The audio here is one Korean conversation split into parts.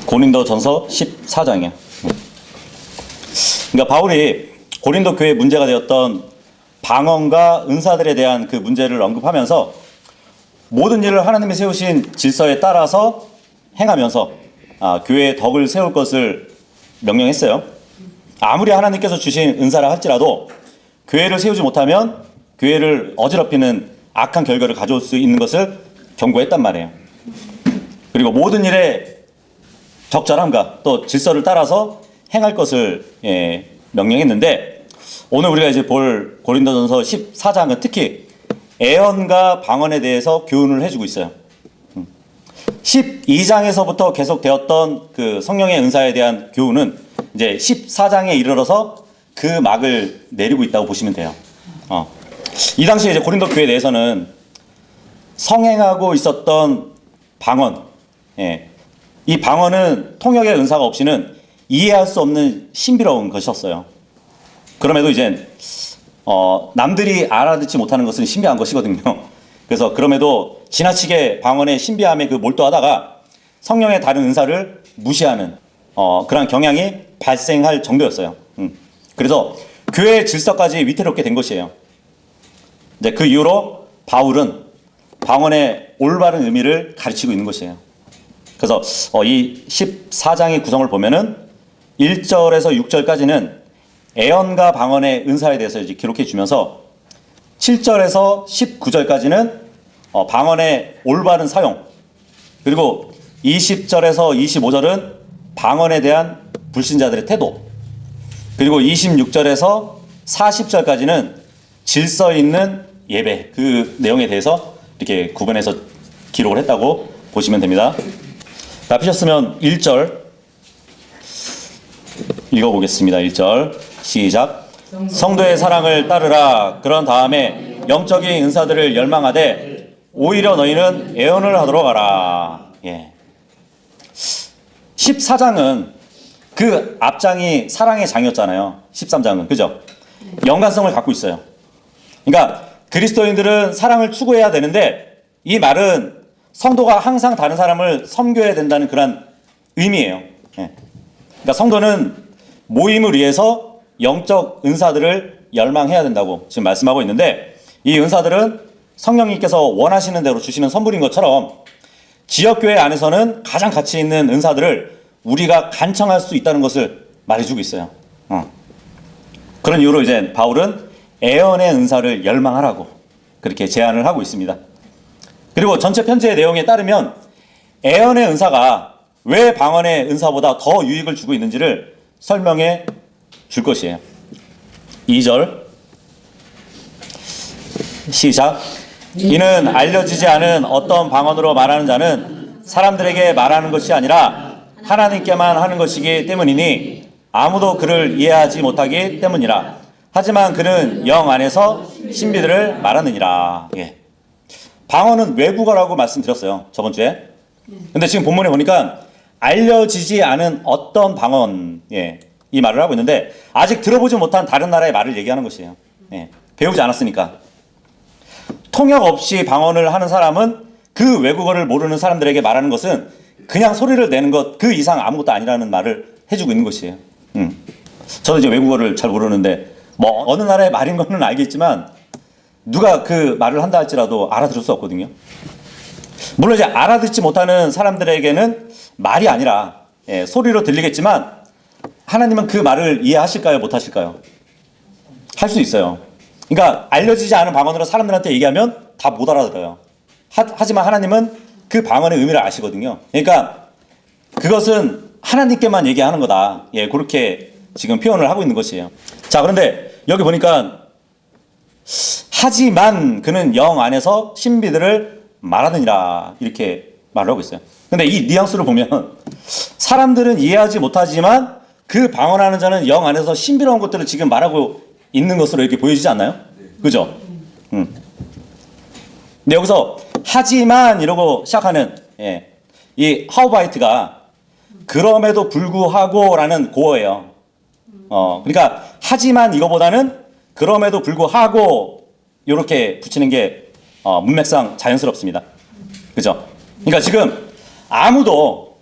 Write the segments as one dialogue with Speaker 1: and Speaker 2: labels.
Speaker 1: 고린도전서 14장이에요. 그러니까 바울이 고린도 교회에 문제가 되었던 방언과 은사들에 대한 그 문제를 언급하면서 모든 일을 하나님이 세우신 질서에 따라서 행하면서 교회의 덕을 세울 것을 명령했어요. 아무리 하나님께서 주신 은사라 할지라도 교회를 세우지 못하면 교회를 어지럽히는 악한 결과를 가져올 수 있는 것을 경고했단 말이에요. 그리고 모든 일에 적절함과 또 질서를 따라서 행할 것을 명령했는데, 오늘 우리가 이제 볼 고린도전서 14장은 특히 애언과 방언에 대해서 교훈을 해주고 있어요. 12장에서부터 계속되었던 그 성령의 은사에 대한 교훈은 이제 14장에 이르러서 그 막을 내리고 있다고 보시면 돼요. 이 당시에 이제 고린도 교회 내에서는 성행하고 있었던 방언, 이 방언은 통역의 은사가 없이는 이해할 수 없는 신비로운 것이었어요. 그럼에도 이제 남들이 알아듣지 못하는 것은 신비한 것이거든요. 그래서 그럼에도 지나치게 방언의 신비함에 그 몰두하다가 성령의 다른 은사를 무시하는 그런 경향이 발생할 정도였어요. 그래서 교회의 질서까지 위태롭게 된 것이에요. 이제 그 이후로 바울은 방언의 올바른 의미를 가르치고 있는 것이에요. 그래서 이 14장의 구성을 보면은 1절에서 6절까지는 애언과 방언의 은사에 대해서 이제 기록해 주면서 7절에서 19절까지는 방언의 올바른 사용, 그리고 20절에서 25절은 방언에 대한 불신자들의 태도, 그리고 26절에서 40절까지는 질서 있는 예배, 그 내용에 대해서 이렇게 구분해서 기록을 했다고 보시면 됩니다. 다 피셨으면 1절 읽어보겠습니다. 1절 시작. 성도의 사랑을 따르라. 그런 다음에 영적인 은사들을 열망하되 오히려 너희는 애언을 하도록 하라. 14장은 그 앞장이 사랑의 장이었잖아요. 13장은 그죠? 연관성을 갖고 있어요. 그러니까 그리스도인들은 사랑을 추구해야 되는데, 이 말은 성도가 항상 다른 사람을 섬겨야 된다는 그런 의미예요. 그러니까 성도는 모임을 위해서 영적 은사들을 열망해야 된다고 지금 말씀하고 있는데, 이 은사들은 성령님께서 원하시는 대로 주시는 선물인 것처럼 지역교회 안에서는 가장 가치 있는 은사들을 우리가 간청할 수 있다는 것을 말해주고 있어요. 그런 이유로 이제 바울은 애언의 은사를 열망하라고 그렇게 제안을 하고 있습니다. 그리고 전체 편지의 내용에 따르면 애언의 은사가 왜 방언의 은사보다 더 유익을 주고 있는지를 설명해 줄 것이에요. 2절 시작. 이는 알려지지 않은 어떤 방언으로 말하는 자는 사람들에게 말하는 것이 아니라 하나님께만 하는 것이기 때문이니 아무도 그를 이해하지 못하기 때문이라. 하지만 그는 영 안에서 신비들을 말하느니라. 방언은 외국어라고 말씀드렸어요, 저번 주에. 근데 지금 본문에 보니까 알려지지 않은 어떤 방언, 이 말을 하고 있는데, 아직 들어보지 못한 다른 나라의 말을 얘기하는 것이에요. 배우지 않았으니까. 통역 없이 방언을 하는 사람은 그 외국어를 모르는 사람들에게 말하는 것은 그냥 소리를 내는 것 그 이상 아무것도 아니라는 말을 해주고 있는 것이에요. 저도 이제 외국어를 잘 모르는데 뭐 어느 나라의 말인 거는 알겠지만 누가 그 말을 한다 할지라도 알아들을 수 없거든요. 물론 이제 알아듣지 못하는 사람들에게는 말이 아니라 소리로 들리겠지만, 하나님은 그 말을 이해하실까요? 못하실까요? 할 수 있어요. 그러니까 알려지지 않은 방언으로 사람들한테 얘기하면 다 못 알아들어요. 하지만 하나님은 그 방언의 의미를 아시거든요. 그러니까 그것은 하나님께만 얘기하는 거다. 그렇게 지금 표현을 하고 있는 것이에요. 자, 그런데 여기 보니까 하지만 그는 영 안에서 신비들을 말하느니라 이렇게 말을 하고 있어요. 근데 이 뉘앙스를 보면 사람들은 이해하지 못하지만 그 방언하는 자는 영 안에서 신비로운 것들을 지금 말하고 있는 것으로 이렇게 보여지지 않나요? 그죠? 근데 여기서 하지만 이러고 시작하는 이 하우바이트가 그럼에도 불구하고 라는 고어예요. 그러니까 하지만 이거보다는 그럼에도 불구하고 이렇게 붙이는 게 문맥상 자연스럽습니다. 그죠? 그러니까 지금 아무도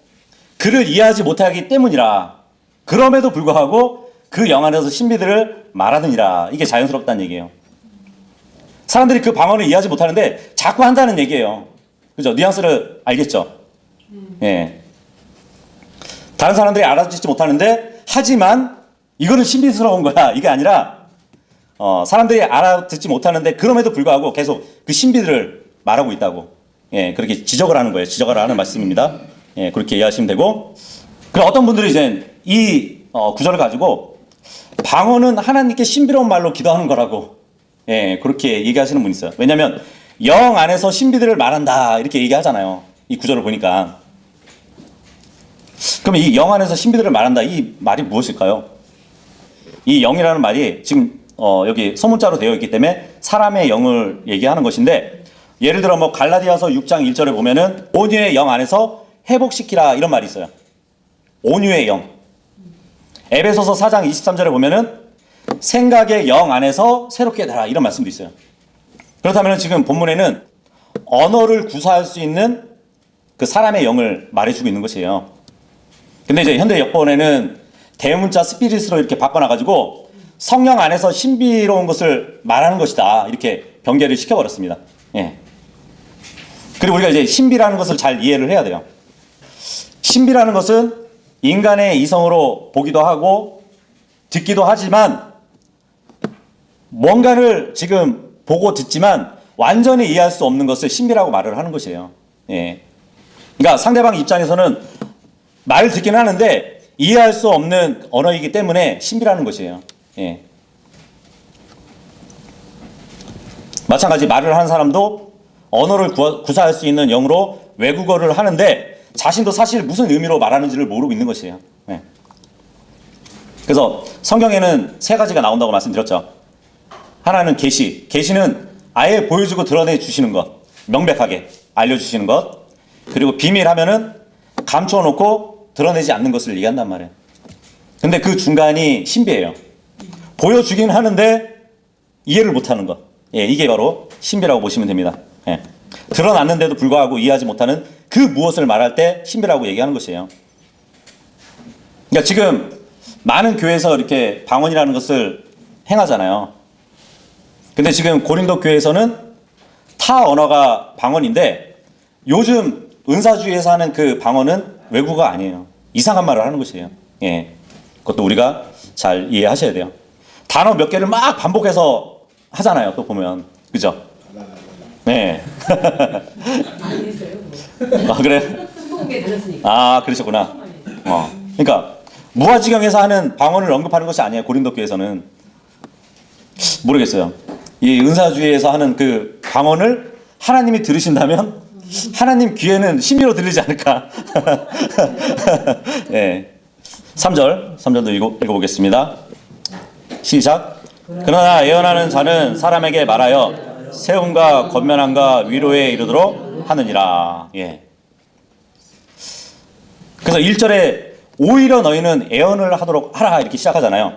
Speaker 1: 그를 이해하지 못하기 때문이라. 그럼에도 불구하고 그 영 안에서 신비들을 말하느니라. 이게 자연스럽다는 얘기예요. 사람들이 그 방언을 이해하지 못하는데 자꾸 한다는 얘기예요. 그죠? 뉘앙스를 알겠죠? 예. 다른 사람들이 알아듣지 못하는데 하지만 이거는 신비스러운 거야. 이게 아니라 사람들이 알아듣지 못하는데 그럼에도 불구하고 계속 그 신비들을 말하고 있다고. 예, 그렇게 지적을 하는 거예요. 지적을 하는 말씀입니다. 예, 그렇게 이해하시면 되고. 그럼 어떤 분들이 이제 이 구절을 가지고 방언은 하나님께 신비로운 말로 기도하는 거라고, 예, 그렇게 얘기하시는 분이 있어요. 왜냐하면 영 안에서 신비들을 말한다 이렇게 얘기하잖아요. 이 구절을 보니까. 그럼 이 영 안에서 신비들을 말한다, 이 말이 무엇일까요? 이 영이라는 말이 지금 여기 소문자로 되어 있기 때문에 사람의 영을 얘기하는 것인데, 예를 들어 뭐 갈라디아서 6장 1절에 보면은 온유의 영 안에서 회복시키라 이런 말이 있어요. 온유의 영. 에베소서 4장 23절에 보면은 생각의 영 안에서 새롭게 되라 이런 말씀도 있어요. 그렇다면 지금 본문에는 언어를 구사할 수 있는 그 사람의 영을 말해주고 있는 것이에요. 근데 이제 현대 역본에는 대문자 스피릿으로 이렇게 바꿔놔가지고 성령 안에서 신비로운 것을 말하는 것이다 이렇게 변개를 시켜버렸습니다. 예. 그리고 우리가 이제 신비라는 것을 잘 이해를 해야 돼요. 신비라는 것은 인간의 이성으로 보기도 하고 듣기도 하지만 뭔가를 지금 보고 듣지만 완전히 이해할 수 없는 것을 신비라고 말을 하는 것이에요. 예. 그러니까 상대방 입장에서는 말을 듣기는 하는데 이해할 수 없는 언어이기 때문에 신비라는 것이에요. 예. 마찬가지 말을 하는 사람도 언어를 구사할 수 있는 영으로 외국어를 하는데 자신도 사실 무슨 의미로 말하는지를 모르고 있는 것이에요. 네. 그래서 성경에는 세 가지가 나온다고 말씀드렸죠. 하나는 계시. 계시는 아예 보여주고 드러내 주시는 것. 명백하게 알려주시는 것. 그리고 비밀 하면은 감춰놓고 드러내지 않는 것을 얘기한단 말이에요. 근데 그 중간이 신비예요. 보여주긴 하는데 이해를 못하는 것. 예, 이게 바로 신비라고 보시면 됩니다. 예. 드러났는데도 불구하고 이해하지 못하는 그 무엇을 말할 때 신비라고 얘기하는 것이에요. 그러니까 지금 많은 교회에서 이렇게 방언이라는 것을 행하잖아요. 근데 지금 고린도 교회에서는 타 언어가 방언인데 요즘 은사주의에서 하는 그 방언은 외국어가 아니에요. 이상한 말을 하는 것이에요. 예. 그것도 우리가 잘 이해하셔야 돼요. 단어 몇 개를 막 반복해서 하잖아요. 또 보면. 그죠? 네.
Speaker 2: 많이 했어요.
Speaker 1: 아, 그래?
Speaker 2: 20개 들었으니까.
Speaker 1: 아, 그러셨구나. 그러니까 무아지경에서 하는 방언을 언급하는 것이 아니에요. 고린도 교회에서는. 모르겠어요. 이 은사주의에서 하는 그 방언을 하나님이 들으신다면 하나님 귀에는 신비로 들리지 않을까. 네. 3절도 읽어보겠습니다. 시작. 그러나 예언하는 자는 사람에게 말하여 세움과 권면함과 위로에 이르도록 하느니라. 예. 그래서 1절에 오히려 너희는 예언을 하도록 하라 이렇게 시작하잖아요.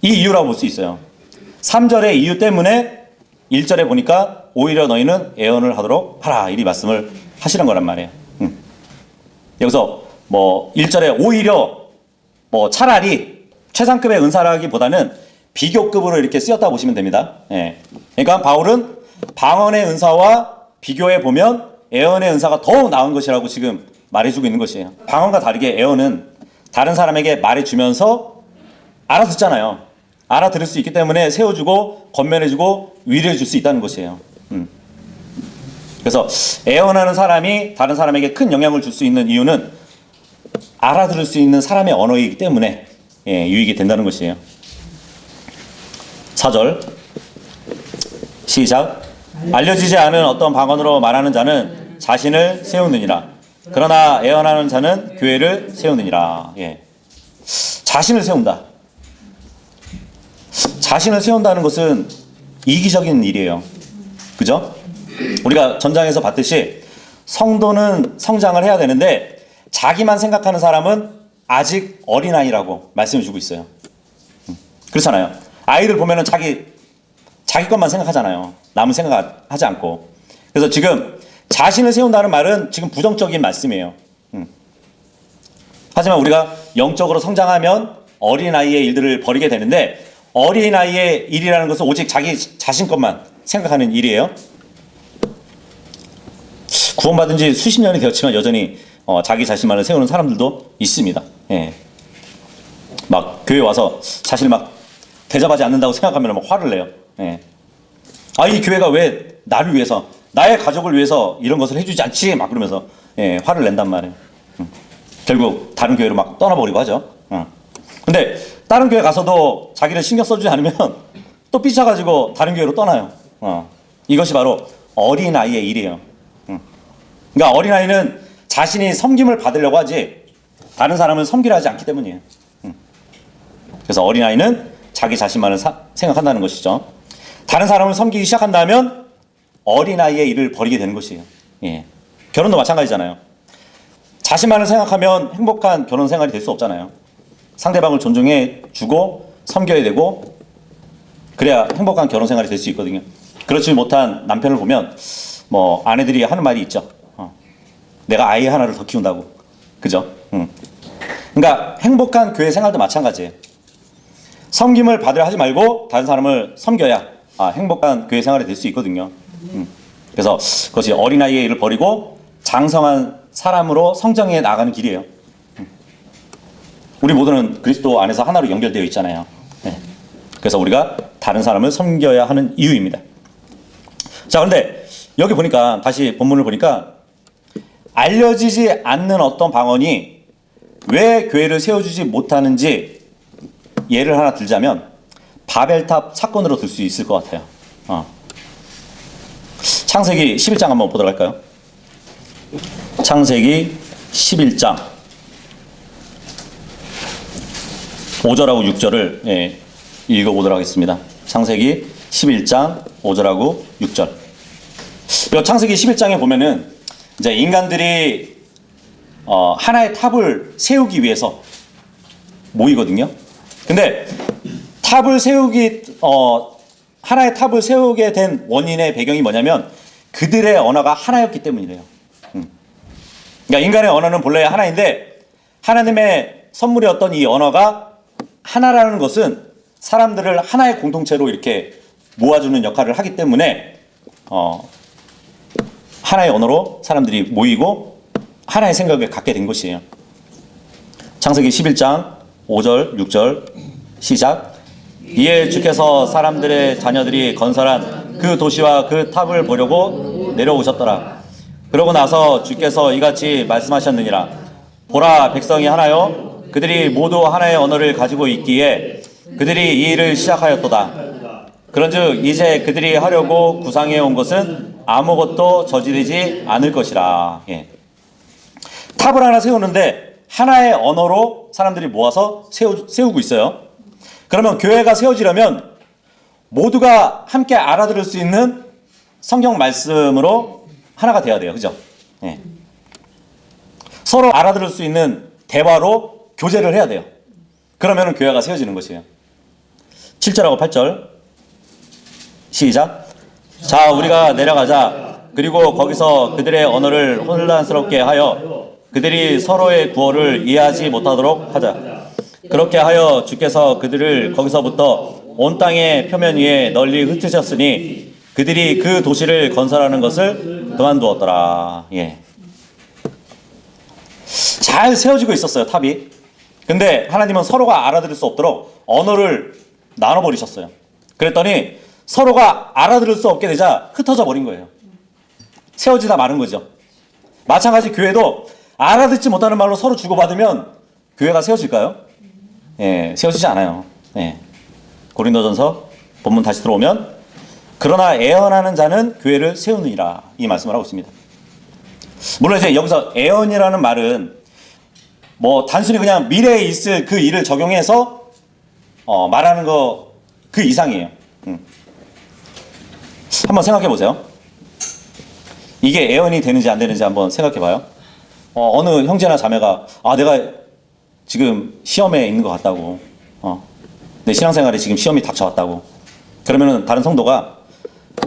Speaker 1: 이 이유라고 볼 수 있어요. 3절의 이유 때문에 1절에 보니까 오히려 너희는 예언을 하도록 하라 이 말씀을 하시는 거란 말이에요. 여기서 뭐 1절에 오히려 뭐 차라리 최상급의 은사라기보다는 비교급으로 이렇게 쓰였다 보시면 됩니다. 예. 그러니까 바울은 방언의 은사와 비교해 보면 예언의 은사가 더 나은 것이라고 지금 말해주고 있는 것이에요. 방언과 다르게 예언은 다른 사람에게 말해주면서 알아듣잖아요. 알아들을 수 있기 때문에 세워주고 권면해주고 위로해줄 수 있다는 것이에요. 그래서 예언하는 사람이 다른 사람에게 큰 영향을 줄 수 있는 이유는 알아들을 수 있는 사람의 언어이기 때문에 유익이 된다는 것이에요. 4절 시작. 알려지지 않은 어떤 방언으로 말하는 자는 자신을 세우느니라. 그러나 예언하는 자는 교회를 세우느니라. 예. 자신을 세운다. 자신을 세운다는 것은 이기적인 일이에요. 그죠? 우리가 전장에서 봤듯이 성도는 성장을 해야 되는데 자기만 생각하는 사람은 아직 어린아이라고 말씀해 주고 있어요. 그렇잖아요. 아이들 보면은 자기 것만 생각하잖아요. 남을 생각하지 않고. 그래서 지금 자신을 세운다는 말은 지금 부정적인 말씀이에요. 하지만 우리가 영적으로 성장하면 어린아이의 일들을 벌이게 되는데 어린아이의 일이라는 것은 오직 자기 자신 것만 생각하는 일이에요. 구원받은 지 수십 년이 되었지만 여전히 자기 자신만을 세우는 사람들도 있습니다. 예. 막 교회 와서 자신을 막 대접하지 않는다고 생각하면 막 화를 내요. 예. 아, 이 교회가 왜 나를 위해서, 나의 가족을 위해서 이런 것을 해주지 않지? 막 그러면서 예, 화를 낸단 말이에요. 결국 다른 교회로 막 떠나버리고 하죠. 근데 다른 교회 가서도 자기를 신경 써주지 않으면 또 삐쳐가지고 다른 교회로 떠나요. 이것이 바로 어린아이의 일이에요. 그러니까 어린아이는 자신이 섬김을 받으려고 하지 다른 사람을 섬기려 하지 않기 때문이에요. 그래서 어린아이는 자기 자신만을 생각한다는 것이죠. 다른 사람을 섬기기 시작한다면 어린아이의 일을 벌이게 되는 것이에요. 예. 결혼도 마찬가지잖아요. 자신만을 생각하면 행복한 결혼 생활이 될 수 없잖아요. 상대방을 존중해 주고 섬겨야 되고 그래야 행복한 결혼 생활이 될 수 있거든요. 그렇지 못한 남편을 보면 뭐 아내들이 하는 말이 있죠. 내가 아이 하나를 더 키운다고. 그죠? 그러니까 행복한 교회 생활도 마찬가지예요. 섬김을 받으려 하지 말고 다른 사람을 섬겨야 행복한 교회 생활이 될 수 있거든요. 그래서 그것이 어린아이의 일을 버리고 장성한 사람으로 성장해 나가는 길이에요. 우리 모두는 그리스도 안에서 하나로 연결되어 있잖아요. 네. 그래서 우리가 다른 사람을 섬겨야 하는 이유입니다. 자, 그런데 여기 보니까 다시 본문을 보니까 알려지지 않는 어떤 방언이 왜 교회를 세워주지 못하는지 예를 하나 들자면 바벨탑 사건으로 들 수 있을 것 같아요. 창세기 11장 한번 보도록 할까요? 창세기 11장 5절하고 6절을 읽어보도록 하겠습니다. 창세기 11장 5절하고 6절. 이 창세기 11장에 보면은 이제 인간들이 하나의 탑을 세우기 위해서 모이거든요. 근데 탑을 하나의 탑을 세우게 된 원인의 배경이 뭐냐면 그들의 언어가 하나였기 때문이래요. 그러니까 인간의 언어는 본래 하나인데 하나님의 선물이었던 이 언어가 하나라는 것은 사람들을 하나의 공동체로 이렇게 모아주는 역할을 하기 때문에 하나의 언어로 사람들이 모이고 하나의 생각을 갖게 된 것이에요. 창세기 11장 5절 6절 시작. 이에 주께서 사람들의 자녀들이 건설한 그 도시와 그 탑을 보려고 내려오셨더라. 그러고 나서 주께서 이같이 말씀하셨느니라. 보라, 백성이 하나요 그들이 모두 하나의 언어를 가지고 있기에 그들이 이 일을 시작하였도다. 그런즉 이제 그들이 하려고 구상해 온 것은 아무것도 저지르지 않을 것이라. 예. 탑을 하나 세우는데 하나의 언어로 사람들이 모아서 세우고 있어요. 그러면 교회가 세워지려면 모두가 함께 알아들을 수 있는 성경 말씀으로 하나가 돼야 돼요. 그죠? 예. 서로 알아들을 수 있는 대화로 교제를 해야 돼요. 그러면 교회가 세워지는 것이에요. 7절하고 8절 시작. 자, 우리가 내려가자. 그리고 거기서 그들의 언어를 혼란스럽게 하여 그들이 서로의 구어를 이해하지 못하도록 하자. 그렇게 하여 주께서 그들을 거기서부터 온 땅의 표면 위에 널리 흩으셨으니 그들이 그 도시를 건설하는 것을 그만두었더라. 예. 잘 세워지고 있었어요, 탑이. 근데 하나님은 서로가 알아들을 수 없도록 언어를 나눠버리셨어요. 그랬더니 서로가 알아들을 수 없게 되자 흩어져 버린 거예요. 세워지다 마는 거죠. 마찬가지 교회도 알아듣지 못하는 말로 서로 주고받으면 교회가 세워질까요? 예, 세워지지 않아요. 예. 고린도전서 본문 다시 들어오면 그러나 애언하는 자는 교회를 세우느니라 이 말씀을 하고 있습니다. 물론 이제 여기서 애언이라는 말은 뭐 단순히 그냥 미래에 있을 그 일을 적용해서 말하는 거 그 이상이에요. 한번 생각해 보세요. 이게 애언이 되는지 안 되는지 한번 생각해 봐요. 어느 형제나 자매가 내가 지금 시험에 있는 것 같다고, 내 신앙생활에 지금 시험이 닥쳐왔다고. 그러면은 다른 성도가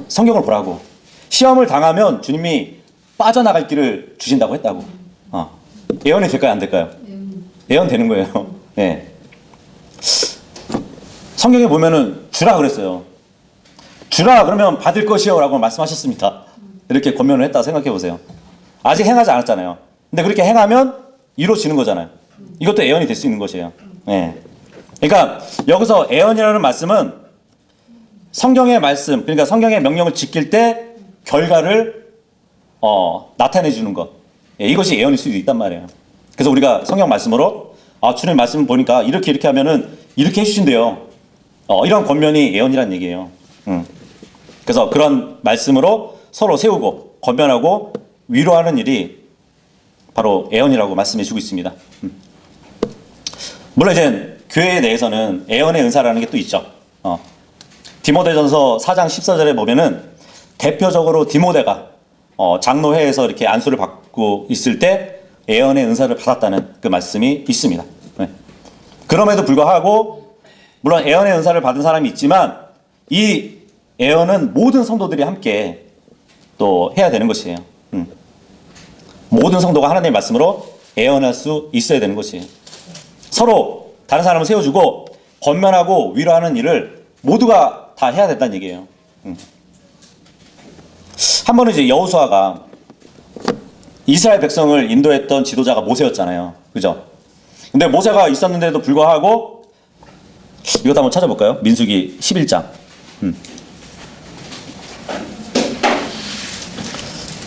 Speaker 1: 성경을 보라고, 시험을 당하면 주님이 빠져나갈 길을 주신다고 했다고. 애언이 될까요, 안 될까요? 예언되는 거예요. 예. 성경에 보면은 주라 그랬어요. 주라 그러면 받을 것이요 라고 말씀하셨습니다. 이렇게 권면을 했다 생각해 보세요. 아직 행하지 않았잖아요. 근데 그렇게 행하면 이루어지는 거잖아요. 이것도 예언이 될 수 있는 것이에요. 예. 그러니까 여기서 예언이라는 말씀은 성경의 말씀, 그러니까 성경의 명령을 지킬 때 결과를 나타내 주는 것. 예, 이것이 예언일 수도 있단 말이에요. 그래서 우리가 성경 말씀으로 주님 말씀 보니까 이렇게 하면은 이렇게 해주신대요. 이런 권면이 예언이란 얘기예요. 그래서 그런 말씀으로 서로 세우고 권면하고 위로하는 일이 바로 예언이라고 말씀해 주고 있습니다. 물론 이제 교회 내에서는 예언의 은사라는 게 또 있죠. 디모데전서 4장 14절에 보면은 대표적으로 디모데가 장로회에서 이렇게 안수를 받고 있을 때 예언의 은사를 받았다는 그 말씀이 있습니다. 네. 그럼에도 불구하고 물론 예언의 은사를 받은 사람이 있지만 이 예언은 모든 성도들이 함께 또 해야 되는 것이에요. 모든 성도가 하나님의 말씀으로 예언할 수 있어야 되는 것이에요. 서로 다른 사람을 세워주고 권면하고 위로하는 일을 모두가 다 해야 된다는 얘기예요. 한 번은 이제 여호수아가 이스라엘 백성을 인도했던 지도자가 모세였잖아요. 그죠? 근데 모세가 있었는데도 불구하고 이것도 한번 찾아볼까요? 민수기 11장.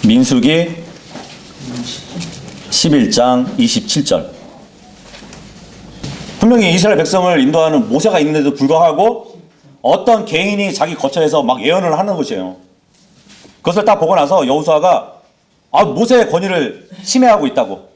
Speaker 1: 민수기 11장 27절. 분명히 이스라엘 백성을 인도하는 모세가 있는데도 불구하고 어떤 개인이 자기 거처에서 막 예언을 하는 것이에요. 그것을 딱 보고 나서 여호수아가 모세의 권위를 침해하고 있다고,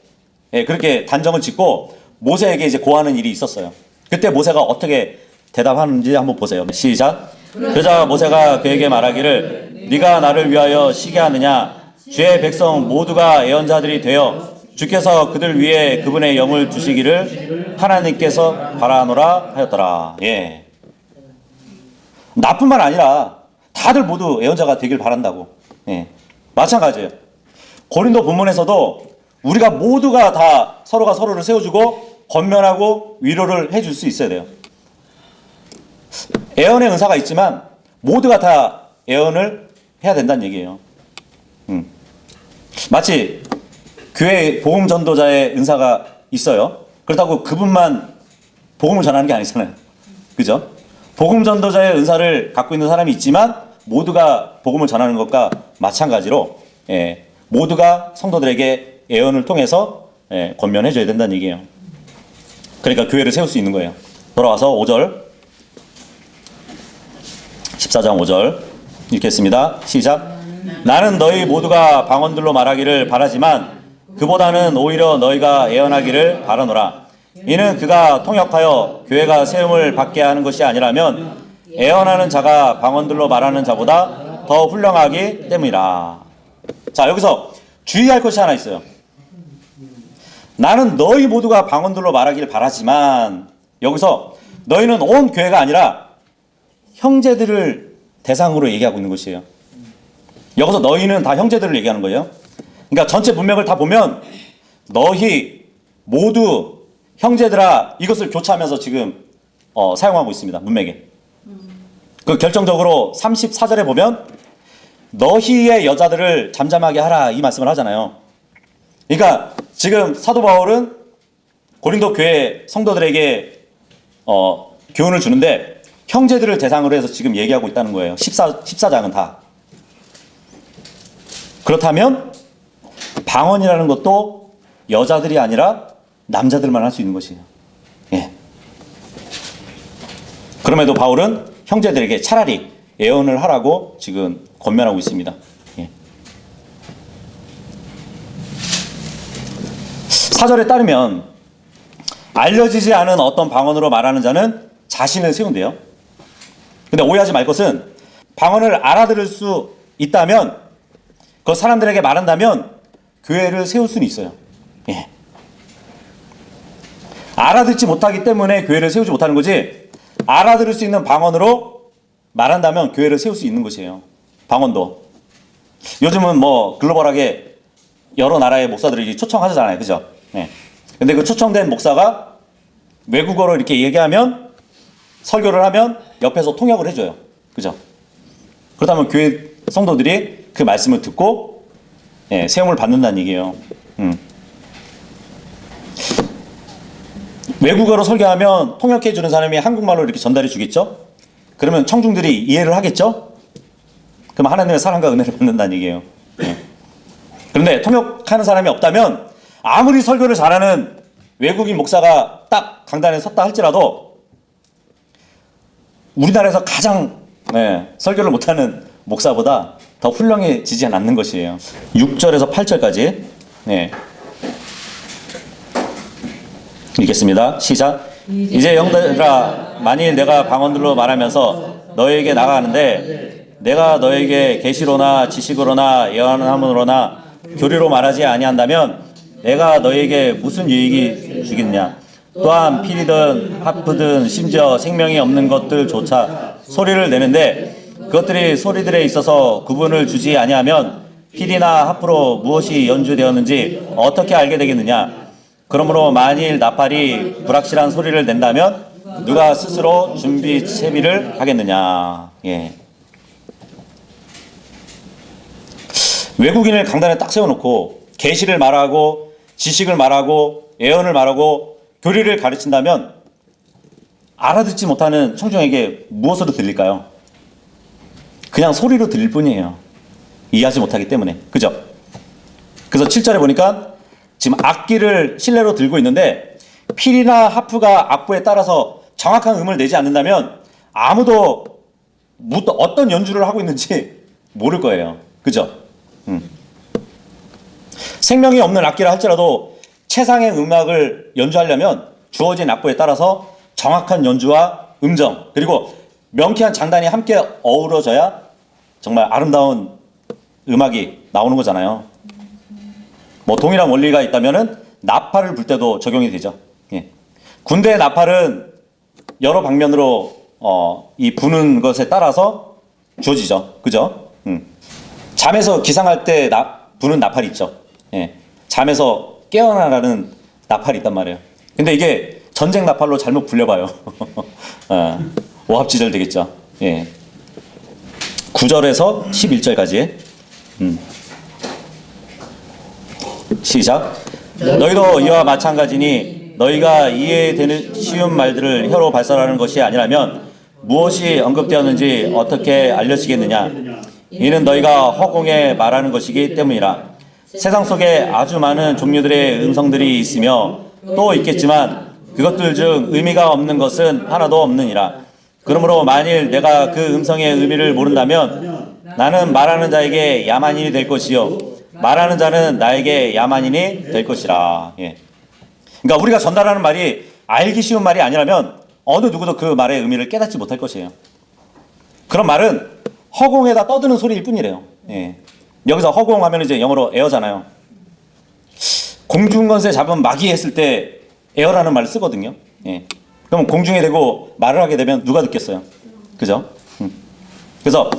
Speaker 1: 예, 그렇게 단정을 짓고 모세에게 이제 고하는 일이 있었어요. 그때 모세가 어떻게 대답하는지 한번 보세요. 시작. 그러자 모세가 그에게 말하기를 네가 나를 위하여 시게 하느냐? 주의 백성 모두가 예언자들이 되어 주께서 그들 위에 그분의 영을 두시기를 하나님께서 바라노라 하였더라. 예. 나뿐만 아니라 다들 모두 예언자가 되길 바란다고. 예. 마찬가지예요. 고린도 본문에서도 우리가 모두가 다 서로가 서로를 세워주고 권면하고 위로를 해줄 수 있어야 돼요. 예언의 은사가 있지만 모두가 다 예언을 해야 된다는 얘기예요. 마치 교회 복음 전도자의 은사가 있어요. 그렇다고 그분만 복음을 전하는 게 아니잖아요. 그죠? 복음 전도자의 은사를 갖고 있는 사람이 있지만 모두가 복음을 전하는 것과 마찬가지로, 예, 모두가 성도들에게 예언을 통해서, 예, 권면해 줘야 된다는 얘기예요. 그러니까 교회를 세울 수 있는 거예요. 돌아와서 5절, 14장 5절 읽겠습니다. 시작. 나는 너희 모두가 방언들로 말하기를 바라지만 그보다는 오히려 너희가 예언하기를 바라노라. 이는 그가 통역하여 교회가 세움을 받게 하는 것이 아니라면 예언하는 자가 방언들로 말하는 자보다 더 훌륭하기 때문이라. 자, 여기서 주의할 것이 하나 있어요. 나는 너희 모두가 방언들로 말하기를 바라지만, 여기서 너희는 온 교회가 아니라 형제들을 대상으로 얘기하고 있는 것이에요. 여기서 너희는 다 형제들을 얘기하는 거예요. 그러니까 전체 문맥을 다 보면 너희 모두 형제들아, 이것을 교차하면서 지금 사용하고 있습니다. 문맥에. 그 결정적으로 34절에 보면 너희의 여자들을 잠잠하게 하라, 이 말씀을 하잖아요. 그러니까 지금 사도 바울은 고린도 교회 성도들에게 교훈을 주는데 형제들을 대상으로 해서 지금 얘기하고 있다는 거예요. 14장은 다. 그렇다면 방언이라는 것도 여자들이 아니라 남자들만 할 수 있는 것이에요. 예. 그럼에도 바울은 형제들에게 차라리 예언을 하라고 지금 권면하고 있습니다. 예. 4절에 따르면 알려지지 않은 어떤 방언으로 말하는 자는 자신을 세운대요. 근데 오해하지 말 것은 방언을 알아들을 수 있다면, 그 사람들에게 말한다면 교회를 세울 수는 있어요. 예. 알아듣지 못하기 때문에 교회를 세우지 못하는 거지, 알아들을 수 있는 방언으로 말한다면 교회를 세울 수 있는 것이에요. 방언도. 요즘은 뭐 글로벌하게 여러 나라의 목사들이 초청하잖아요. 그죠? 예. 근데 그 초청된 목사가 외국어로 이렇게 얘기하면, 설교를 하면 옆에서 통역을 해줘요. 그죠? 그렇다면 교회 성도들이 그 말씀을 듣고 세움을 받는다는 얘기예요. 외국어로 설교하면 통역해 주는 사람이 한국말로 이렇게 전달해 주겠죠? 그러면 청중들이 이해를 하겠죠? 그럼 하나님의 사랑과 은혜를 받는다는 얘기예요. 그런데 통역하는 사람이 없다면 아무리 설교를 잘하는 외국인 목사가 딱 강단에 섰다 할지라도 우리나라에서 가장 설교를 못하는 목사보다 더 훌륭해지지 않는 것이에요. 6절에서 8절까지 읽겠습니다. 시작. 이제 영들아, 만일 내가 방언들로 말하면서 너에게 나가는데 내가 너에게 계시로나 지식으로나 예언함으로나 교리로 말하지 아니한다면 내가 너에게 무슨 유익이 주겠냐. 또한 필이든 하프든 심지어 생명이 없는 것들조차 소리를 내는데 그것들이 소리들에 있어서 구분을 주지 아니하면 필이나 하프로 무엇이 연주되었는지 어떻게 알게 되겠느냐. 그러므로 만일 나팔이 불확실한 소리를 낸다면 누가 스스로 준비 채비를 하겠느냐. 외국인을 강단에 딱 세워놓고 계시를 말하고 지식을 말하고 예언을 말하고 교리를 가르친다면 알아듣지 못하는 청중에게 무엇으로 들릴까요? 그냥 소리로 들릴 뿐이에요. 이해하지 못하기 때문에. 그죠? 그래서 7절에 보니까 지금 악기를 실내로 들고 있는데 필이나 하프가 악보에 따라서 정확한 음을 내지 않는다면 아무도 어떤 연주를 하고 있는지 모를 거예요. 그죠? 생명이 없는 악기라 할지라도 최상의 음악을 연주하려면 주어진 악보에 따라서 정확한 연주와 음정 그리고 명쾌한 장단이 함께 어우러져야 정말 아름다운 음악이 나오는 거잖아요. 뭐 동일한 원리가 있다면은 나팔을 불 때도 적용이 되죠. 군대의 나팔은 여러 방면으로 이 부는 것에 따라서 주어지죠. 그죠? 잠에서 기상할 때 부는 나팔이 있죠. 잠에서 깨어나라는 나팔이 있단 말이에요. 근데 이게 전쟁 나팔로 잘못 불려봐요. 오합지졸 되겠죠. 9절에서 11절까지. 시작. 너희도 이와 마찬가지니 너희가 이해되는 쉬운 말들을 혀로 발설하는 것이 아니라면 무엇이 언급되었는지 어떻게 알려지겠느냐. 이는 너희가 허공에 말하는 것이기 때문이라. 세상 속에 아주 많은 종류들의 음성들이 있으며 또 있겠지만 그것들 중 의미가 없는 것은 하나도 없느니라. 그러므로 만일 내가 그 음성의 의미를 모른다면 나는 말하는 자에게 야만인이 될 것이요 말하는 자는 나에게 야만인이 될 것이라. 그러니까 우리가 전달하는 말이 알기 쉬운 말이 아니라면 어느 누구도 그 말의 의미를 깨닫지 못할 것이에요. 그런 말은 허공에다 떠드는 소리일 뿐이래요. 여기서 허공하면 이제 영어로 에어잖아요. 공중권세 잡은 마귀 했을 때 에어라는 말을 쓰거든요. 그럼 공중에 대고 말을 하게 되면 누가 듣겠어요? 그죠? 그래서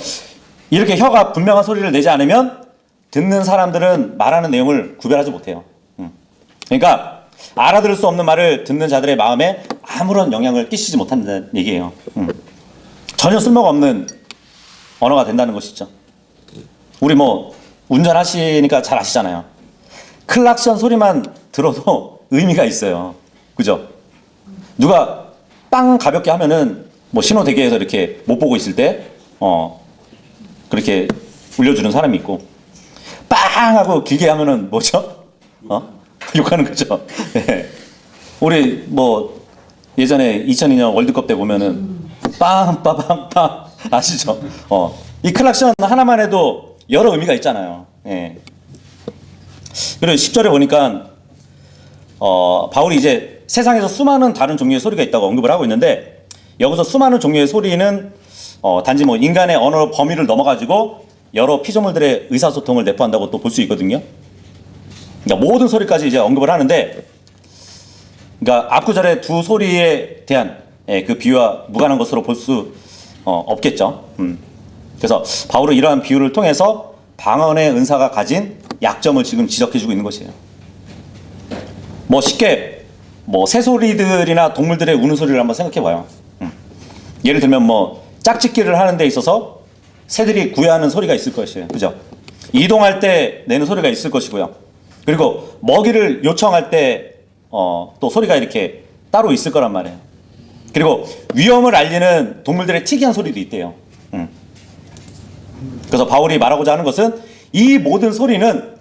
Speaker 1: 이렇게 혀가 분명한 소리를 내지 않으면 듣는 사람들은 말하는 내용을 구별하지 못해요. 그러니까 알아들을 수 없는 말을 듣는 자들의 마음에 아무런 영향을 끼치지 못한다는 얘기예요. 전혀 쓸모가 없는 언어가 된다는 것이죠. 우리 뭐 운전하시니까 잘 아시잖아요. 클락션 소리만 들어도 의미가 있어요. 그죠? 누가 빵 가볍게 하면은 뭐 신호 대기에서 이렇게 못 보고 있을 때 그렇게 울려주는 사람이 있고 빵 하고 길게 하면은 뭐죠? 욕하는 거죠. 우리 뭐 예전에 2002년 월드컵 때 보면은 빵 빠빵빵 아시죠? 이 클락션 하나만 해도 여러 의미가 있잖아요. 그리고 10절에 보니까 바울이 이제 세상에서 수많은 다른 종류의 소리가 있다고 언급을 하고 있는데 여기서 수많은 종류의 소리는 단지 뭐 인간의 언어 범위를 넘어가지고 여러 피조물들의 의사소통을 내포한다고 또 볼 수 있거든요. 그러니까 모든 소리까지 이제 언급을 하는데, 그러니까 앞구절의 두 소리에 대한 그 비유와 무관한 것으로 볼 수 없겠죠. 그래서 바울은 이러한 비유를 통해서 방언의 은사가 가진 약점을 지금 지적해주고 있는 것이에요. 뭐 쉽게 뭐 새소리들이나 동물들의 우는 소리를 한번 생각해 봐요. 예를 들면 뭐 짝짓기를 하는 데 있어서 새들이 구애하는 소리가 있을 것이에요. 그죠? 이동할 때 내는 소리가 있을 것이고요. 그리고 먹이를 요청할 때 또 소리가 이렇게 따로 있을 거란 말이에요. 그리고 위험을 알리는 동물들의 특이한 소리도 있대요. 그래서 바울이 말하고자 하는 것은 이 모든 소리는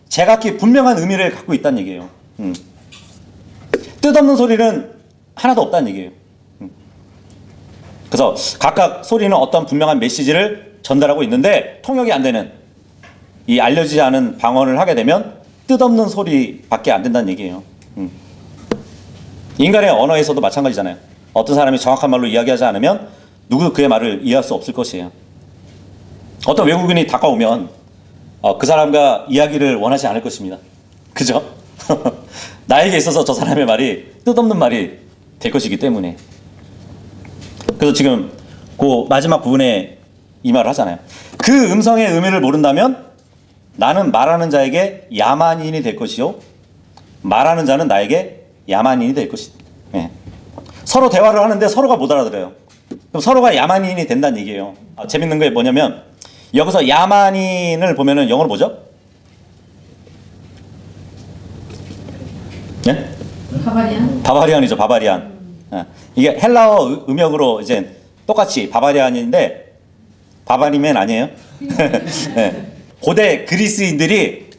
Speaker 1: 제각기 분명한 의미를 갖고 있다는 얘기예요. 뜻없는 소리는 하나도 없다는 얘기예요. 그래서 각각 소리는 어떤 분명한 메시지를 전달하고 있는데 통역이 안 되는, 이 알려지지 않은 방언을 하게 되면 뜻없는 소리밖에 안 된다는 얘기예요. 인간의 언어에서도 마찬가지잖아요. 어떤 사람이 정확한 말로 이야기하지 않으면 누구도 그의 말을 이해할 수 없을 것이에요. 어떤 외국인이 다가오면 그 사람과 이야기를 원하지 않을 것입니다. 그죠? 나에게 있어서 저 사람의 말이 뜻없는 말이 될 것이기 때문에. 그래서 지금 그 마지막 부분에 이 말을 하잖아요. 그 음성의 의미를 모른다면 나는 말하는 자에게 야만인이 될 것이요, 말하는 자는 나에게 야만인이 될 것이다. 예. 서로 대화를 하는데 서로가 못 알아들어요. 그럼 서로가 야만인이 된다는 얘기예요. 재밌는 게 뭐냐면 여기서 야만인을 보면은 영어로 뭐죠? 예?
Speaker 2: 바바리안?
Speaker 1: 바바리안이죠. 바바리안. 예. 이게 헬라어 음역으로 이제 똑같이 바바리안인데 바바리맨 아니에요? 예. 고대 그리스인들이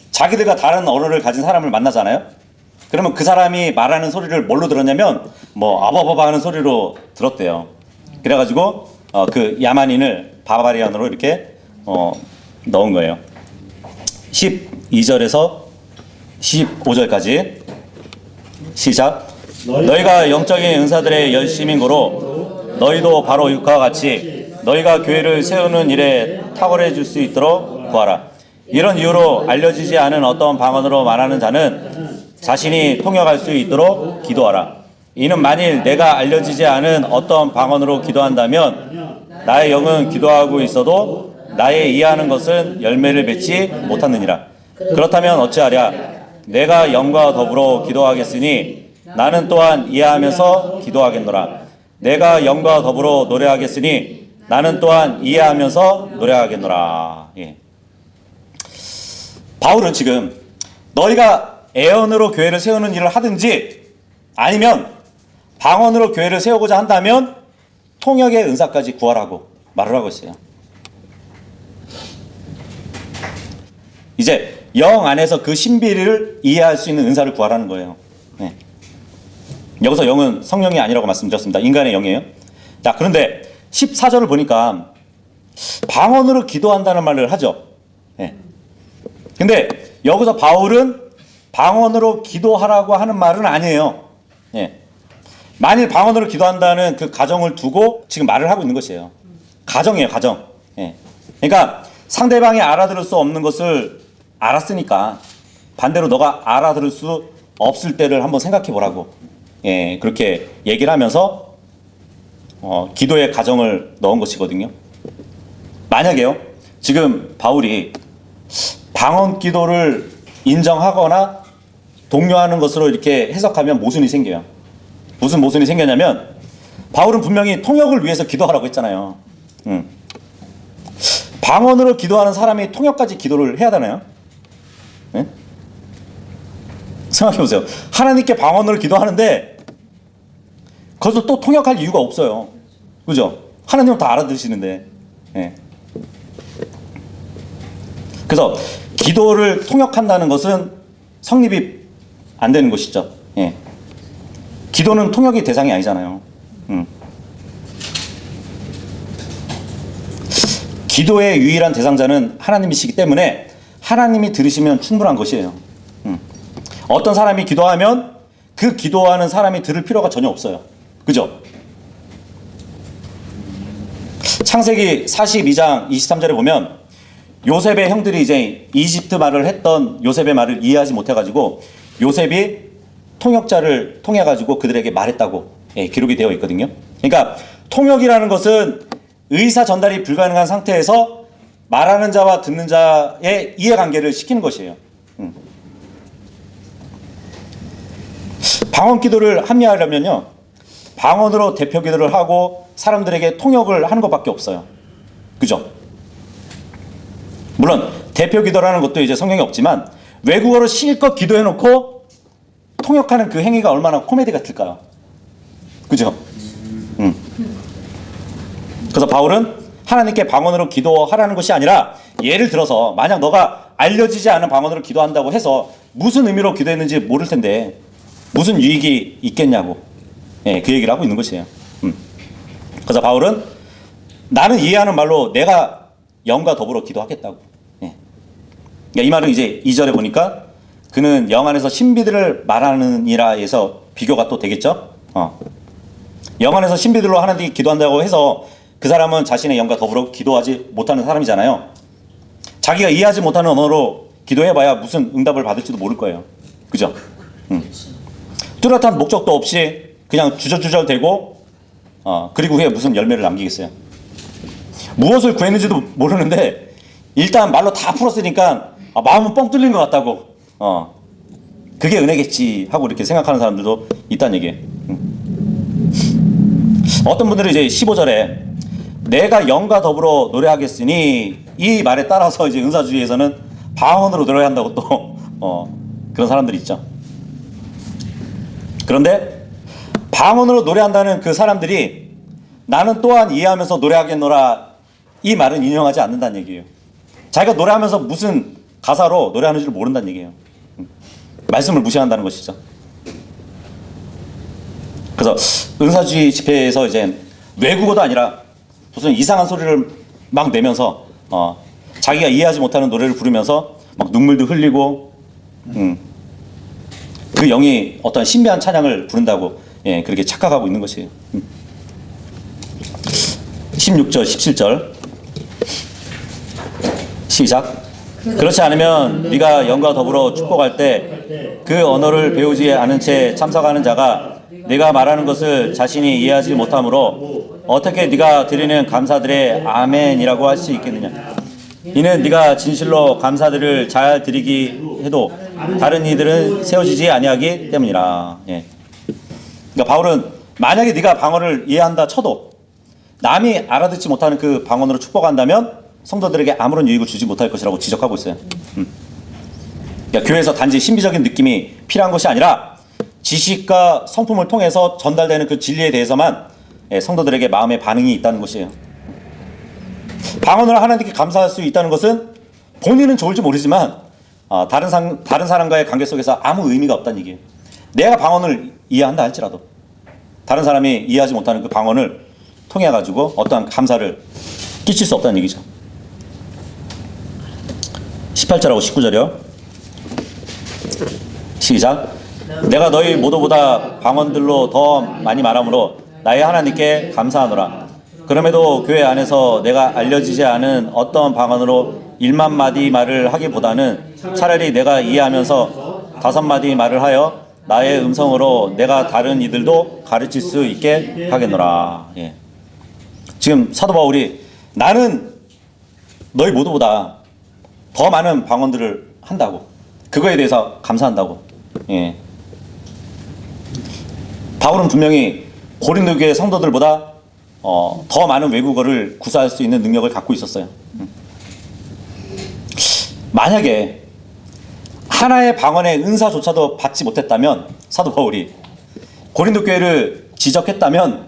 Speaker 1: 자기들과 다른 언어를 가진 사람을 만나잖아요. 그러면 그 사람이 말하는 소리를 뭘로 들었냐면 뭐 아바바바 하는 소리로 들었대요. 그래가지고 그 야만인을 바바리안으로 이렇게 넣은 거예요. 12절에서 15절까지 시작. 너희가 영적인 은사들의 열심인 고로 너희도 바로 이와 같이 너희가 교회를 세우는 일에 탁월해질 수 있도록 구하라. 이런 이유로 알려지지 않은 어떤 방언으로 말하는 자는 자신이 통역할 수 있도록 기도하라. 이는 만일 내가 알려지지 않은 어떤 방언으로 기도한다면 나의 영은 기도하고 있어도 나의 이해하는 것은 열매를 맺지 못하느니라. 그렇다면 어찌하랴? 내가 영과 더불어 기도하겠으니 나는 또한 이해하면서 기도하겠노라. 내가 영과 더불어 노래하겠으니 나는 또한 이해하면서 노래하겠노라. 예. 바울은 지금 너희가 애언으로 교회를 세우는 일을 하든지 아니면 방언으로 교회를 세우고자 한다면 통역의 은사까지 구하라고 말을 하고 있어요. 이제 영 안에서 그 신비를 이해할 수 있는 은사를 구하라는 거예요. 네. 여기서 영은 성령이 아니라고 말씀드렸습니다. 인간의 영이에요. 자, 그런데 14절을 보니까 방언으로 기도한다는 말을 하죠. 네. 근데 여기서 바울은 방언으로 기도하라고 하는 말은 아니에요. 예. 만일 방언으로 기도한다는 그 가정을 두고 지금 말을 하고 있는 것이에요. 가정이에요, 가정. 예. 그러니까 상대방이 알아들을 수 없는 것을 알았으니까 반대로 너가 알아들을 수 없을 때를 한번 생각해 보라고. 예, 그렇게 얘기를 하면서 기도의 가정을 넣은 것이거든요. 만약에요, 지금 바울이 방언 기도를 인정하거나 독려하는 것으로 이렇게 해석하면 모순이 생겨요. 무슨 모순이 생겼냐면 바울은 분명히 통역을 위해서 기도하라고 했잖아요. 방언으로 기도하는 사람이 통역까지 기도를 해야 되나요? 네? 생각해보세요. 하나님께 방언으로 기도하는데 그것을 또 통역할 이유가 없어요. 그죠? 하나님은 다 알아들으시는데. 네. 그래서 기도를 통역한다는 것은 성립이 안 되는 것이죠. 예. 기도는 통역이 대상이 아니잖아요. 기도의 유일한 대상자는 하나님이시기 때문에 하나님이 들으시면 충분한 것이에요. 어떤 사람이 기도하면 그 기도하는 사람이 들을 필요가 전혀 없어요. 그죠? 창세기 42장 23절에 보면 요셉의 형들이 이제 이집트 말을 했던 요셉의 말을 이해하지 못해가지고 요셉이 통역자를 통해가지고 그들에게 말했다고 기록이 되어 있거든요. 그러니까 통역이라는 것은 의사 전달이 불가능한 상태에서 말하는 자와 듣는 자의 이해관계를 시키는 것이에요. 방언 기도를 합리화하려면요, 방언으로 대표 기도를 하고 사람들에게 통역을 하는 것밖에 없어요. 그죠? 물론 대표 기도라는 것도 이제 성경에 없지만 외국어로 실컷 기도해놓고 통역하는 그 행위가 얼마나 코미디 같을까요? 그죠? 그래서 바울은 하나님께 방언으로 기도하라는 것이 아니라, 예를 들어서 만약 너가 알려지지 않은 방언으로 기도한다고 해서 무슨 의미로 기도했는지 모를 텐데 무슨 유익이 있겠냐고, 예, 그 얘기를 하고 있는 것이에요. 그래서 바울은 나는 이해하는 말로 내가 영과 더불어 기도하겠다고. 예. 그러니까 이 말은 이제 2절에 보니까 그는 영 안에서 신비들을 말하느니라에서 비교가 또 되겠죠. 영 안에서 신비들로 하나님께 기도한다고 해서 그 사람은 자신의 영과 더불어 기도하지 못하는 사람이잖아요. 자기가 이해하지 못하는 언어로 기도해봐야 무슨 응답을 받을지도 모를 거예요. 그죠? 뚜렷한 목적도 없이 그냥 주저주저대고 그리고 후에 무슨 열매를 남기겠어요. 무엇을 구했는지도 모르는데 일단 말로 다 풀었으니까 마음은 뻥 뚫린 것 같다고, 그게 은혜겠지 하고 이렇게 생각하는 사람들도 있다는 얘기예요. 어떤 분들은 이제 15절에 내가 영과 더불어 노래하겠으니, 이 말에 따라서 이제 은사주의에서는 방언으로 노래한다고 또 그런 사람들이 있죠. 그런데 방언으로 노래한다는 그 사람들이 나는 또한 이해하면서 노래하겠노라, 이 말은 인용하지 않는다는 얘기예요. 자기가 노래하면서 무슨 가사로 노래하는지를 모른다는 얘기예요. 말씀을 무시한다는 것이죠. 그래서 은사주의 집회에서 이제 외국어도 아니라 무슨 이상한 소리를 막 내면서 자기가 이해하지 못하는 노래를 부르면서 막 눈물도 흘리고 그 영이 어떤 신비한 찬양을 부른다고, 예, 그렇게 착각하고 있는 것이에요. 16절 17절 시작. 그렇지 않으면 네가 영과 더불어 축복할 때 그 언어를 배우지 않은 채 참석하는 자가 네가 말하는 것을 자신이 이해하지 못하므로 어떻게 네가 드리는 감사들의 아멘이라고 할 수 있겠느냐. 이는 네가 진실로 감사들을 잘 드리기 해도 다른 이들은 세워지지 아니하기 때문이라. 예. 그러니까 바울은 만약에 네가 방언을 이해한다 쳐도 남이 알아듣지 못하는 그 방언으로 축복한다면 성도들에게 아무런 유익을 주지 못할 것이라고 지적하고 있어요. 그러니까 교회에서 단지 신비적인 느낌이 필요한 것이 아니라 지식과 성품을 통해서 전달되는 그 진리에 대해서만, 예, 성도들에게 마음의 반응이 있다는 것이에요. 방언을 하나님께 감사할 수 있다는 것은 본인은 좋을지 모르지만 다른 사람과의 관계 속에서 아무 의미가 없다는 얘기예요. 내가 방언을 이해한다 할지라도 다른 사람이 이해하지 못하는 그 방언을 통해 가지고 어떠한 감사를 끼칠 수 없다는 얘기죠. 18절하고 19절이요. 시작. 내가 너희 모두보다 방언들로 더 많이 말하므로 나의 하나님께 감사하노라. 그럼에도 교회 안에서 내가 알려지지 않은 어떤 방언으로 1만 마디 말을 하기보다는 차라리 내가 이해하면서 5마디 말을 하여 나의 음성으로 내가 다른 이들도 가르칠 수 있게 하겠노라. 예. 지금 사도 바울이 나는 너희 모두보다 더 많은 방언들을 한다고, 그거에 대해서 감사한다고. 예. 바울은 분명히 고린도 교회 성도들보다 더 많은 외국어를 구사할 수 있는 능력을 갖고 있었어요. 만약에 하나의 방언의 은사조차도 받지 못했다면, 사도 바울이 고린도 교회를 지적했다면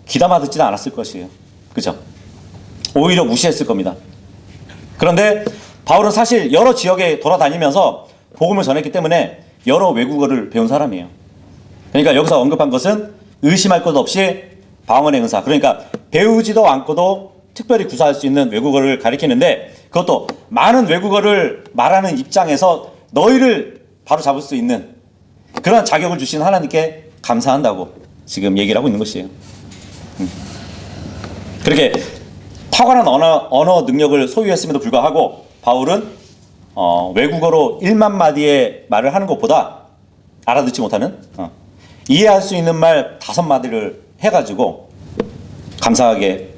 Speaker 1: 귀담아 듣지는 않았을 것이에요. 그죠? 오히려 무시했을 겁니다. 그런데 바울은 사실 여러 지역에 돌아다니면서 복음을 전했기 때문에 여러 외국어를 배운 사람이에요. 그러니까 여기서 언급한 것은 의심할 것 없이 방언의 은사, 그러니까 배우지도 않고도 특별히 구사할 수 있는 외국어를 가리키는데, 그것도 많은 외국어를 말하는 입장에서 너희를 바로 잡을 수 있는 그런 자격을 주신 하나님께 감사한다고 지금 얘기를 하고 있는 것이에요. 그렇게 탁월한 언어 능력을 소유했음에도 불구하고 바울은 외국어로 1만 마디의 말을 하는 것보다 알아듣지 못하는 이해할 수 있는 말 5마디를 해가지고 감사하게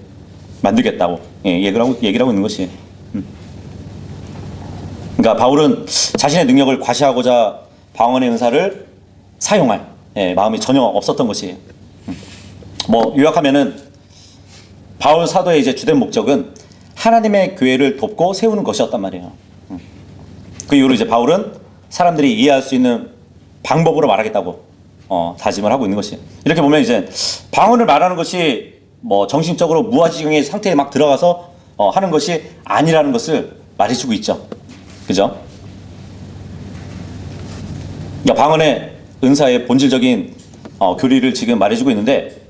Speaker 1: 만들겠다고, 예, 얘기를 하고 있는 것이에요. 그러니까 바울은 자신의 능력을 과시하고자 방언의 은사를 사용할 마음이 전혀 없었던 것이에요. 뭐 요약하면은 바울 사도의 이제 주된 목적은 하나님의 교회를 돕고 세우는 것이었단 말이에요. 그 이후로 이제 바울은 사람들이 이해할 수 있는 방법으로 말하겠다고 다짐을 하고 있는 것이에요. 이렇게 보면 이제 방언을 말하는 것이 뭐 정신적으로 무아지경의 상태에 막 들어가서 하는 것이 아니라는 것을 말해주고 있죠. 그죠? 그러니까 방언의 은사의 본질적인 교리를 지금 말해주고 있는데,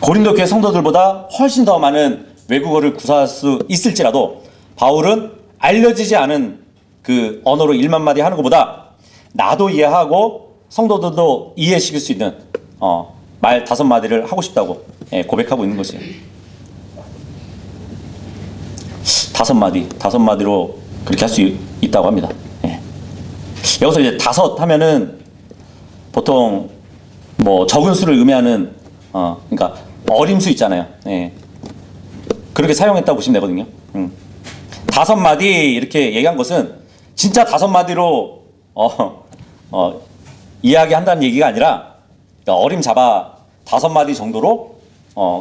Speaker 1: 고린도 교회 성도들보다 훨씬 더 많은 외국어를 구사할 수 있을지라도 바울은 알려지지 않은 그 언어로 1만 마디 하는 것보다 나도 이해하고 성도들도 이해시킬 수 있는 말 5마디를 하고 싶다고 고백하고 있는 것이에요. 5마디로 그렇게 할 수 있다고 합니다. 여기서 이제 5 하면은 보통 뭐 적은 수를 의미하는 그러니까 어림수 있잖아요. 그렇게 사용했다고 보시면 되거든요. 5마디 이렇게 얘기한 것은 진짜 5마디로 이야기한다는 얘기가 아니라, 그러니까 어림잡아 5마디 정도로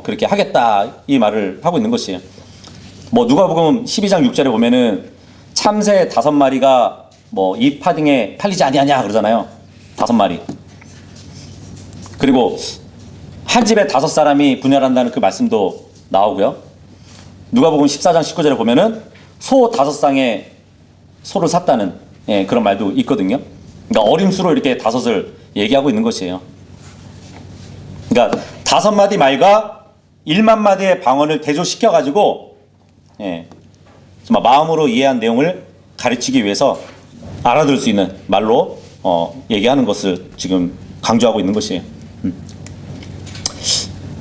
Speaker 1: 그렇게 하겠다 이 말을 하고 있는 것이에요. 뭐 누가복음 12장 6절에 보면은 참새 5마리가 뭐 이 파딩에 팔리지 아니하냐 그러잖아요. 5마리. 그리고 한 집에 5사람이 분열한다는 그 말씀도 나오고요. 누가복음 14장 19절에 보면은 소 5쌍에 소를 샀다는 그런 말도 있거든요. 그러니까 어림수로 이렇게 5을 얘기하고 있는 것이에요. 그러니까 5마디 말과 1만 마디의 방언을 대조시켜 가지고 정말 마음으로 이해한 내용을 가르치기 위해서 알아들을 수 있는 말로 얘기하는 것을 지금 강조하고 있는 것이에요.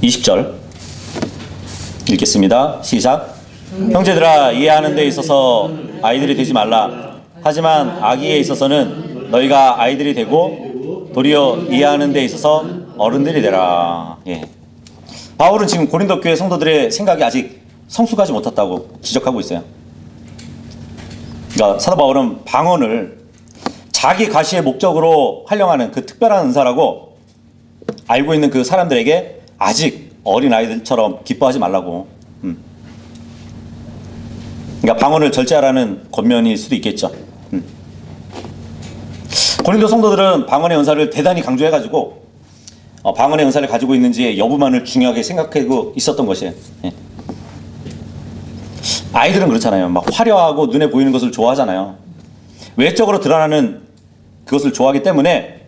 Speaker 1: 20절 읽겠습니다. 시작. 형제들아, 이해하는 데 있어서 아이들이 되지 말라. 하지만 아기에 있어서는 너희가 아이들이 되고 도리어 이해하는 데 있어서 어른들이 되라. 바울은 지금 고린도 교회 성도들의 생각이 아직 성숙하지 못했다고 지적하고 있어요. 그러니까 사도 바울은 방언을 자기 가시의 목적으로 활용하는 그 특별한 은사라고 알고 있는 그 사람들에게 아직 어린 아이들처럼 기뻐하지 말라고. 그러니까 방언을 절제하라는 권면일 수도 있겠죠. 고린도 성도들은 방언의 은사를 대단히 강조해가지고 방언의 은사를 가지고 있는지의 여부만을 중요하게 생각하고 있었던 것이에요. 아이들은 그렇잖아요. 막 화려하고 눈에 보이는 것을 좋아하잖아요. 외적으로 드러나는 그것을 좋아하기 때문에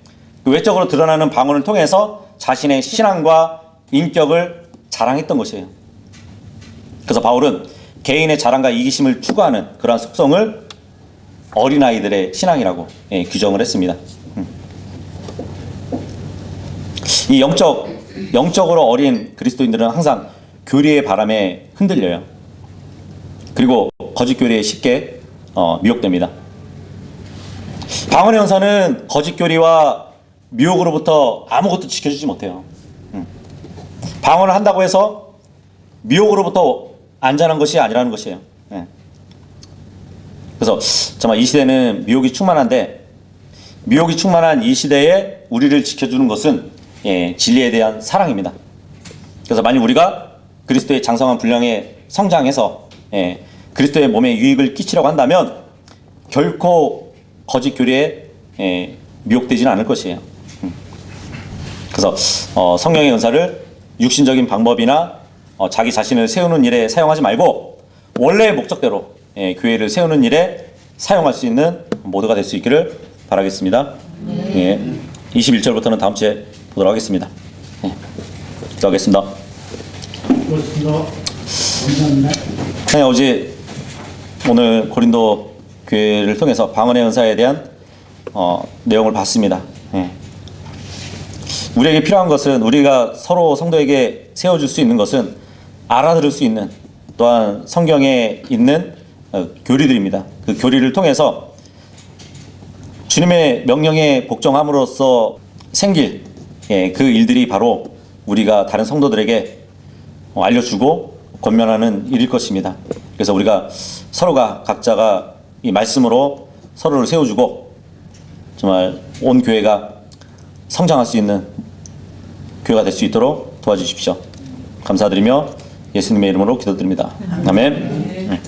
Speaker 1: 그 외적으로 드러나는 방언을 통해서 자신의 신앙과 인격을 자랑했던 것이에요. 그래서 바울은 개인의 자랑과 이기심을 추구하는 그러한 속성을 어린아이들의 신앙이라고 규정을 했습니다. 이 영적으로 어린 그리스도인들은 항상 교리의 바람에 흔들려요. 그리고 거짓 교리에 쉽게 미혹됩니다. 방언의 은사는 거짓 교리와 미혹으로부터 아무것도 지켜주지 못해요. 방언을 한다고 해서 미혹으로부터 안전한 것이 아니라는 것이에요. 그래서 정말 이 시대는 미혹이 충만한데, 미혹이 충만한 이 시대에 우리를 지켜주는 것은 진리에 대한 사랑입니다. 그래서 만약 우리가 그리스도의 장성한 분량에 성장해서 그리스도의 몸에 유익을 끼치려고 한다면 결코 거짓 교리에 미혹되지는 않을 것이에요. 그래서 성령의 은사를 육신적인 방법이나 자기 자신을 세우는 일에 사용하지 말고 원래의 목적대로 교회를 세우는 일에 사용할 수 있는 모두가 될 수 있기를 바라겠습니다. 21절부터는 다음 주에 보도록 하겠습니다. 기도하겠습니다. 어제 오늘 고린도 교회를 통해서 방언의 은사에 대한 내용을 봤습니다. 우리에게 필요한 것은, 우리가 서로 성도에게 세워줄 수 있는 것은 알아들을 수 있는, 또한 성경에 있는 교리들입니다. 그 교리를 통해서 주님의 명령에 복종함으로써 생길 그 일들이 바로 우리가 다른 성도들에게 알려주고 권면하는 일일 것입니다. 그래서 우리가 서로가 각자가 이 말씀으로 서로를 세워주고 정말 온 교회가 성장할 수 있는 교회가 될 수 있도록 도와주십시오. 감사드리며 예수님의 이름으로 기도드립니다. 아멘.